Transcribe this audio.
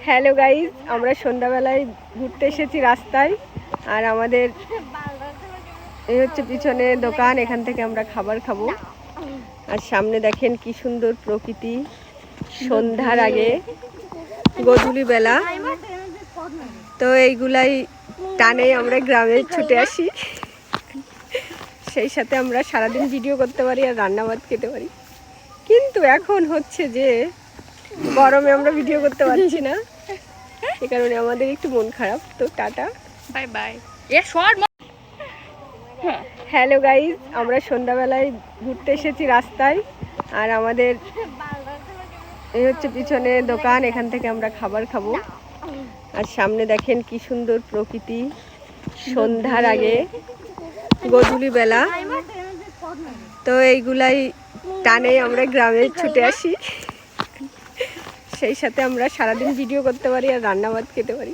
Hello guys, আমরা সন্ধ্যাবেলায় ঘুরতে এসেছি রাস্তায়। আর আমাদের এই হচ্ছে পিছনে দোকান, এখান থেকে আমরা খাবার খাবো। আর সামনে দেখেন কি সুন্দর প্রকৃতি, সন্ধ্যার আগে গোধূলি বেলা। তো এইগুলাই টানে আমরা গ্রামে ছুটে আসি, সেই সাথে আমরা সারাদিন ভিডিও করতে পারি আর রান্না ভাত খেতে পারি। কিন্তু এখন হচ্ছে যে গরমে আমরা ভিডিও করতে পারছি না, এ কারণে আমাদের একটু মন খারাপ। তো tata, bye bye. Hello guys, আমরা সন্ধ্যাবেলায় ঘুরতে এসেছি রাস্তায়। আর আমাদের এই হচ্ছে পিছনে দোকান, এখান থেকে আমরা খাবার খাবো। আর সামনে দেখেন কি সুন্দর প্রকৃতি, সন্ধ্যার আগে গোধূলি বেলা। তো এইগুলাই টানে আমরা গ্রামে ছুটে আসি, সেই সাথে আমরা সারাদিন ভিডিও করতে পারি আর রান্না ভাত খেতে পারি।